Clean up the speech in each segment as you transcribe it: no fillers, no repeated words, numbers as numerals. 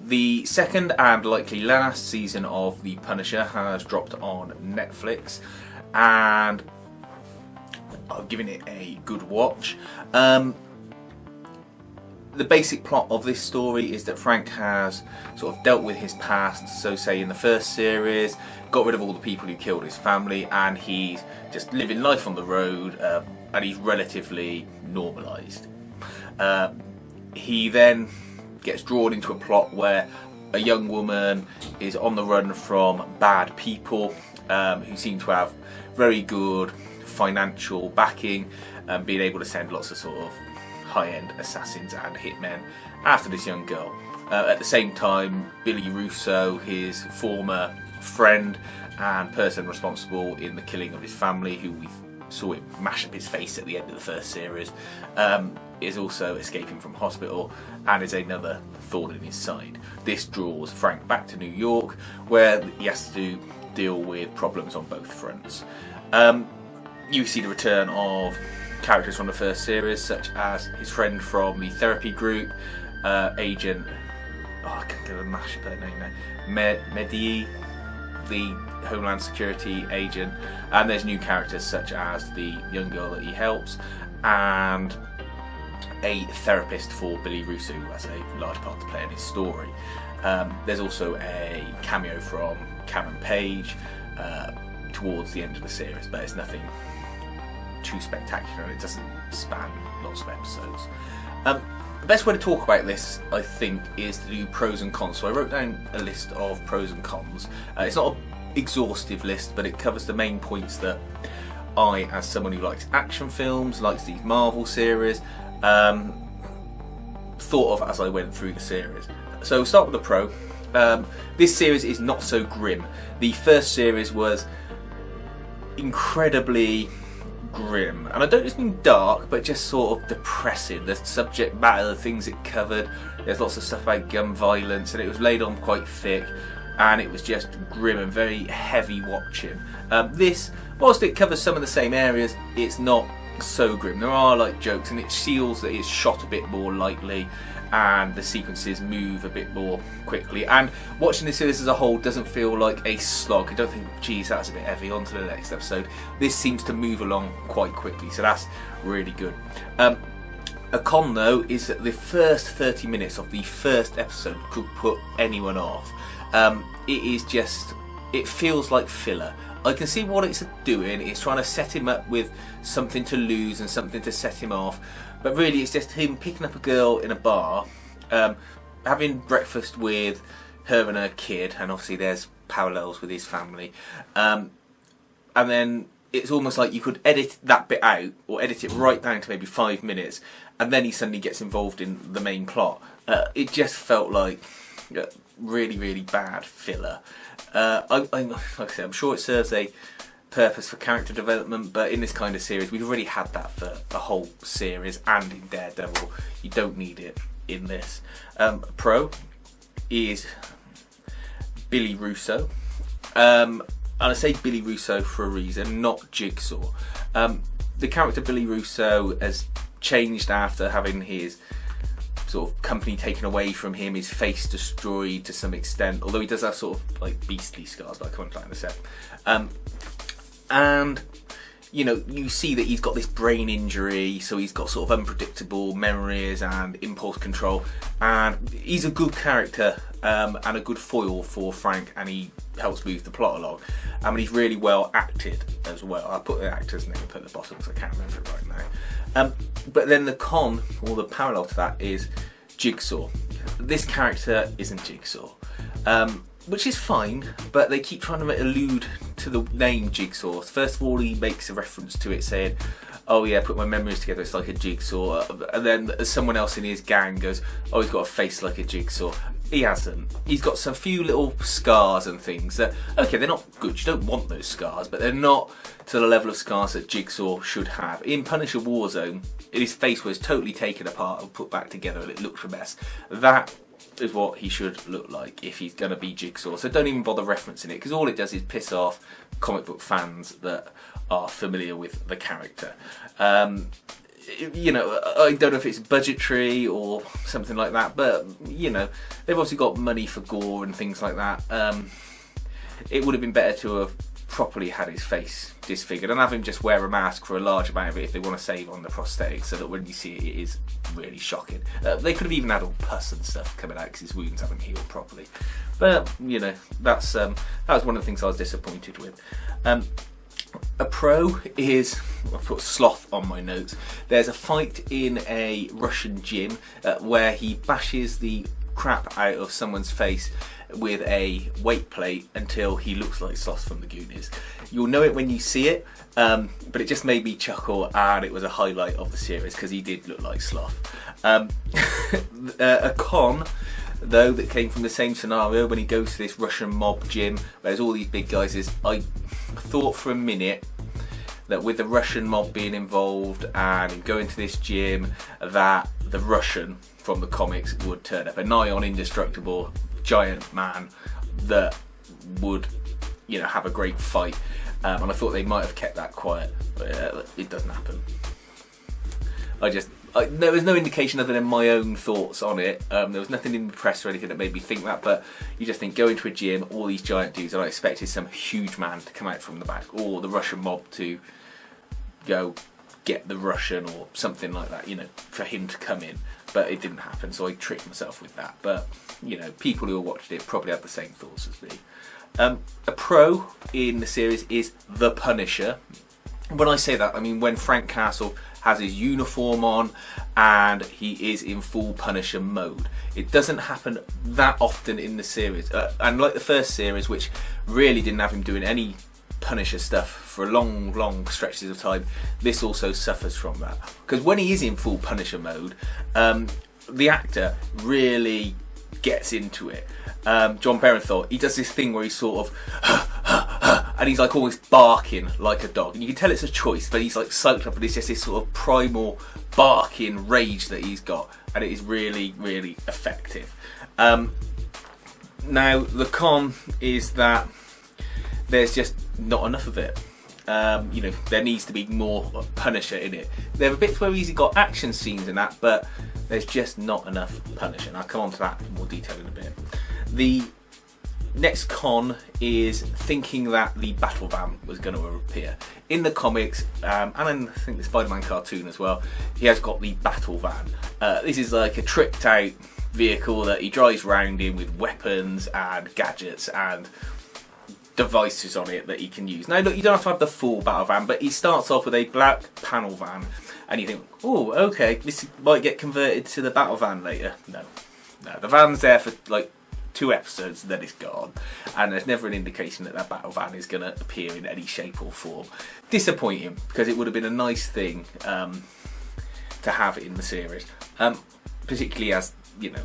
The second and likely last season of The Punisher has dropped on Netflix, and I've given it a good watch. The basic plot of this story is that Frank has sort of dealt with his past, so say in the first series, got rid of all the people who killed his family, and he's just living life on the road, and he's relatively normalised. He then gets drawn into a plot where a young woman is on the run from bad people who seem to have very good financial backing and being able to send lots of sort of high-end assassins and hitmen after this young girl. At the same time, Billy Russo, his former friend and person responsible in the killing of his family, who we saw him mash up his face at the end of the first series, is also escaping from hospital and is another thorn in his side. This draws Frank back to New York, where he has to deal with problems on both fronts. You see the return of characters from the first series, such as his friend from the therapy group, Agent, I can't get a mash up her name now, Medii, the Homeland Security agent, and there's new characters such as the young girl that he helps, and a therapist for Billy Russo, who has a large part to play in his story. There's also a cameo from Cameron Page towards the end of the series, but it's nothing too spectacular, and it doesn't span lots of episodes. The best way to talk about this, I think, is to do pros and cons. So I wrote down a list of pros and cons. It's not an exhaustive list, but it covers the main points that I, as someone who likes action films, likes these Marvel series, thought of as I went through the series. So we'll start with the pro. This series is not so grim. The first series was incredibly grim, and I don't just mean dark, but just sort of depressing. The subject matter, the things it covered, there's lots of stuff about gun violence, and it was laid on quite thick, and it was just grim and very heavy watching. This, whilst it covers some of the same areas, it's not so grim. There are like jokes, and it feels that it's shot a bit more lightly, and the sequences move a bit more quickly, and watching this series as a whole doesn't feel like a slog. I don't think, geez, that's a bit heavy, on to the next episode. This seems to move along quite quickly, so that's really good. A con though is that the first 30 minutes of the first episode could put anyone off. It feels like filler. I can see what it's doing. It's trying to set him up with something to lose and something to set him off. But really it's just him picking up a girl in a bar, having breakfast with her and her kid, and obviously there's parallels with his family. And then it's almost like you could edit that bit out, or edit it right down to maybe 5 minutes, and then he suddenly gets involved in the main plot. It just felt like really, really bad filler. Like I said, I'm sure it serves a purpose for character development, but in this kind of series, we've already had that for the whole series and in Daredevil. You don't need it in this. Pro is Billy Russo. And I say Billy Russo for a reason, not Jigsaw. The character Billy Russo has changed after having his sort of company taken away from him, his face destroyed to some extent, although he does have sort of like beastly scars, but I can't try in a sec. And you know, you see that he's got this brain injury, so he's got sort of unpredictable memories and impulse control, and he's a good character and a good foil for Frank, and he helps move the plot along. I mean, he's really well acted as well. I'll put the actor's name at the bottom because I can't remember it right now. But then the con, or the parallel to that, is Jigsaw. This character isn't Jigsaw, which is fine, but they keep trying to allude to the name Jigsaw. First of all, he makes a reference to it saying, oh yeah, put my memories together, it's like a jigsaw. And then someone else in his gang goes, oh, he's got a face like a jigsaw. He hasn't. He's got some few little scars and things that, okay, they're not good, you don't want those scars, but they're not to the level of scars that Jigsaw should have. In Punisher Warzone, his face was totally taken apart and put back together and it looked a mess. That is what he should look like if he's going to be Jigsaw. So don't even bother referencing it, because all it does is piss off comic book fans that are familiar with the character. you know, I don't know if it's budgetary or something like that, but you know, they've obviously got money for gore and things like that. It would have been better to have properly had his face disfigured and have him just wear a mask for a large amount of it if they want to save on the prosthetics, so that when you see it, it is really shocking. They could have even had all pus and stuff coming out because his wounds haven't healed properly. But you know, that was one of the things I was disappointed with. A pro is, I've put sloth on my notes. There's a fight in a Russian gym where he bashes the crap out of someone's face with a weight plate until he looks like Sloth from the Goonies. You'll know it when you see it, but it just made me chuckle, and it was a highlight of the series because he did look like Sloth. A con, though, that came from the same scenario when he goes to this Russian mob gym where there's all these big guys, is I thought for a minute that with the Russian mob being involved and him going to this gym, that the Russian from the comics would turn up, a nigh on indestructible giant man that would, you know, have a great fight. And I thought they might have kept that quiet, but it doesn't happen. There was no indication other than my own thoughts on it. There was nothing in the press or anything that made me think that, but you just think, go into a gym, all these giant dudes, and I expected some huge man to come out from the back, or the Russian mob to go get the Russian or something like that, you know, for him to come in. But it didn't happen, so I tricked myself with that. But, you know, people who watched it probably had the same thoughts as me. A pro in the series is the Punisher. When I say that, I mean when Frank Castle has his uniform on and he is in full Punisher mode. It doesn't happen that often in the series. And like the first series, which really didn't have him doing any Punisher stuff for long stretches of time, this also suffers from that. Because when he is in full Punisher mode, the actor really gets into it. John Berenthal, he does this thing where he's sort of and he's like almost barking like a dog, and you can tell it's a choice, but he's like psyched up, and it's just this sort of primal barking rage that he's got, and it is really effective. Now the con is that there's just not enough of it. You know, there needs to be more Punisher in it. There are bits where he's got action scenes in that, but there's just not enough Punisher, and I'll come on to that in more detail in a bit. The next con is thinking that the battle van was going to appear. In the comics, and I think the Spider-Man cartoon as well, he has got the battle van. This is like a tricked out vehicle that he drives around in with weapons and gadgets and devices on it that he can use. Now look, you don't have to have the full battle van, but he starts off with a black panel van, and you think, oh, okay, this might get converted to the battle van later. No, the van's there for like 2 episodes and then it's gone, and there's never an indication that battle van is going to appear in any shape or form. Disappointing, because it would have been a nice thing to have in the series, particularly as, you know,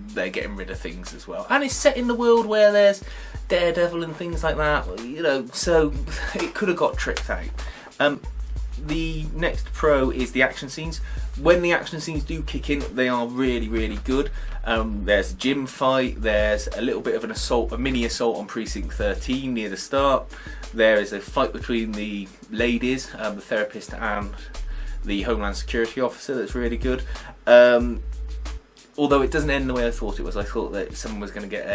they're getting rid of things as well, and it's set in the world where there's Daredevil and things like that, you know, so it could have got tricked out. The next pro is the action scenes. When the action scenes do kick in, they are really good. There's a gym fight, there's a little bit of an assault, a mini assault on Precinct 13 near the start. There is a fight between the ladies, the therapist and the Homeland Security officer, that's really good. Although it doesn't end the way I thought it was. I thought that someone was going to get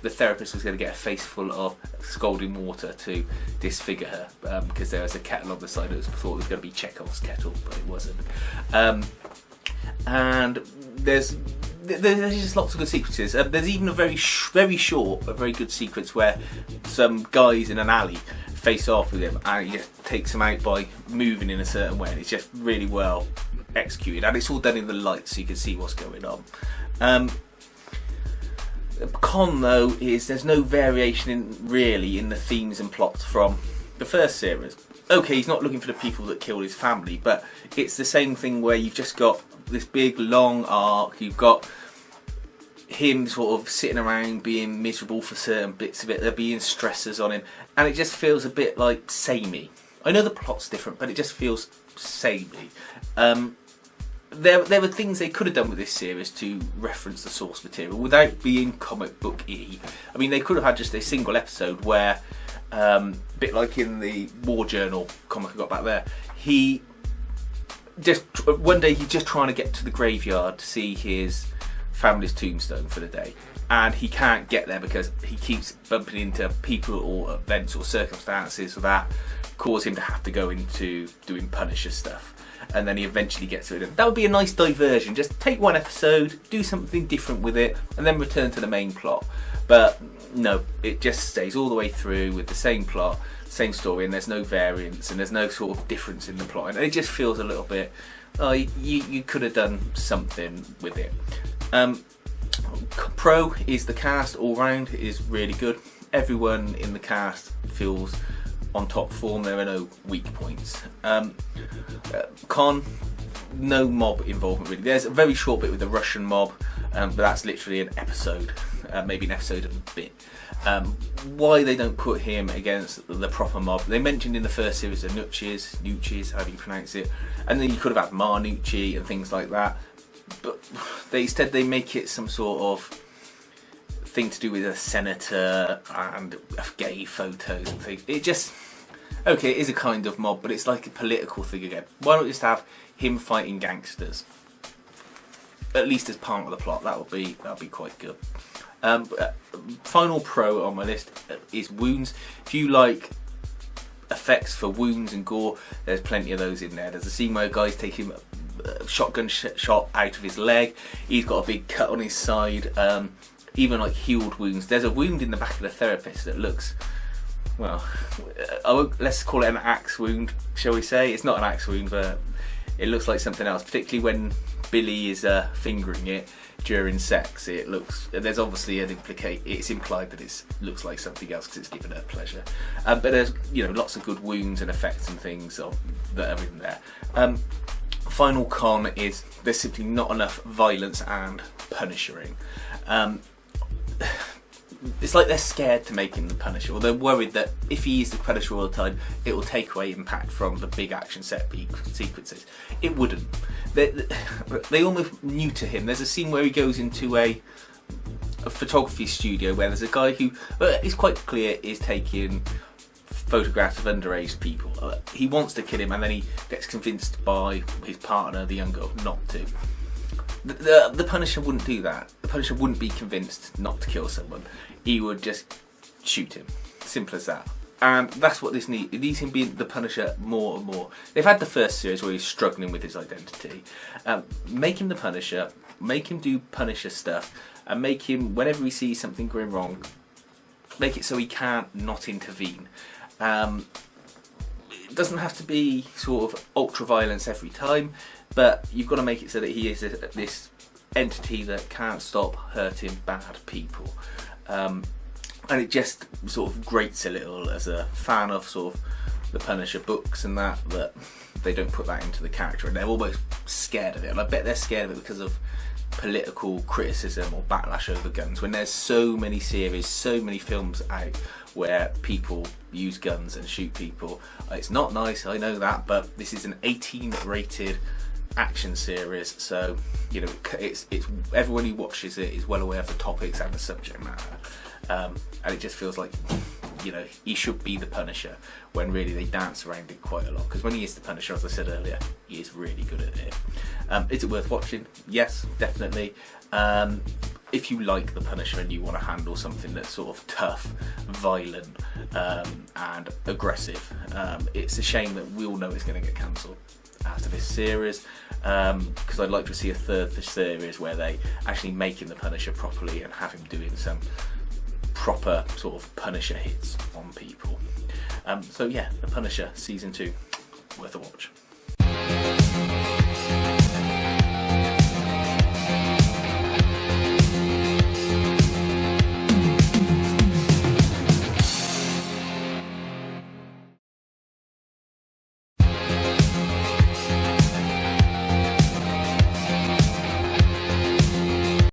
the therapist was going to get a face full of scalding water to disfigure her, because there was a kettle on the side. I thought it was going to be Chekhov's kettle, but it wasn't. And there's just lots of good sequences. There's even a very short, but very good sequence where some guys in an alley face off with him, and he just takes them out by moving in a certain way, and it's just really well executed, and it's all done in the light so you can see what's going on. The con, though, is there's no variation really in the themes and plots from the first series. Okay, he's not looking for the people that killed his family, but it's the same thing where you've just got this big long arc. You've got him sort of sitting around being miserable for certain bits of it. There being stressors on him, and it just feels a bit like samey. I know the plot's different, but it just feels samey. There were things they could have done with this series to reference the source material without being comic book-y. I mean, they could have had just a single episode where, a bit like in the War Journal comic I got back there, he just one day he's just trying to get to the graveyard to see his family's tombstone for the day, and he can't get there because he keeps bumping into people or events or circumstances that cause him to have to go into doing Punisher stuff. And then he eventually gets to it. That would be a nice diversion. Just take one episode, do something different with it, and then return to the main plot. But no, it just stays all the way through with the same plot, same story, and there's no variance and there's no sort of difference in the plot. And it just feels a little bit, oh, you could have done something with it. Pro is the cast all round is really good. Everyone in the cast feels on top form. There are no weak points. Con, no mob involvement really. There's a very short bit with the Russian mob, but that's literally an episode, maybe an episode and a bit. Why they don't put him against the proper mob? They mentioned in the first series the Nucci's, how do you pronounce it? And then you could have had Marnucci and things like that. But instead they make it some sort of thing to do with a senator and gay photos and things. It just, okay, it is a kind of mob, but it's like a political thing again. Why not just have him fighting gangsters? At least as part of the plot, that would be quite good. Final pro on my list is wounds. If you like effects for wounds and gore, there's plenty of those in there. There's a scene where a guy's taking a shotgun shot out of his leg. He's got a big cut on his side. Even like healed wounds. There's a wound in the back of the therapist that looks, well, let's call it an axe wound, shall we say? It's not an axe wound, but it looks like something else. Particularly when Billy is fingering it during sex. It looks. There's obviously it's implied that it looks like something else because it's given her pleasure. But there's lots of good wounds and effects and things that are in there. Final con is there's simply not enough violence and punishing. It's like they're scared to make him the Punisher, or they're worried that if he is the Punisher all the time, it will take away impact from the big action set sequences. It wouldn't. They almost neuter him. There's a scene where he goes into a photography studio where there's a guy who is quite clear is taking photographs of underage people. He wants to kill him, and then he gets convinced by his partner, the young girl, not to. The Punisher wouldn't do that. The Punisher wouldn't be convinced not to kill someone. He would just shoot him. Simple as that. And that's what this needs. It needs him being the Punisher more and more. They've had the first series where he's struggling with his identity. Make him the Punisher. Make him do Punisher stuff. And make him, whenever he sees something going wrong, make it so he can't not intervene. It doesn't have to be sort of ultra violence every time, but you've got to make it so that he is this entity that can't stop hurting bad people. And it just sort of grates a little as a fan of sort of the Punisher books and that they don't put that into the character, and they're almost scared of it. And I bet they're scared of it because of political criticism or backlash over guns, when there's so many series, so many films out where people use guns and shoot people. It's not nice, I know that, but this is an 18 rated action series, so it's everyone who watches it is well aware of the topics and the subject matter, and it just feels like he should be the Punisher, when really they dance around it quite a lot, because when he is the Punisher, as I said earlier, he is really good at it. Is it worth watching? Yes, definitely. If you like the Punisher and you want to handle something that's sort of tough, violent, and aggressive, it's a shame that we all know it's going to get cancelled after this series, because I'd like to see a third series where they actually make him the Punisher properly and have him doing some proper sort of Punisher hits on people. So yeah, the Punisher season 2, worth a watch.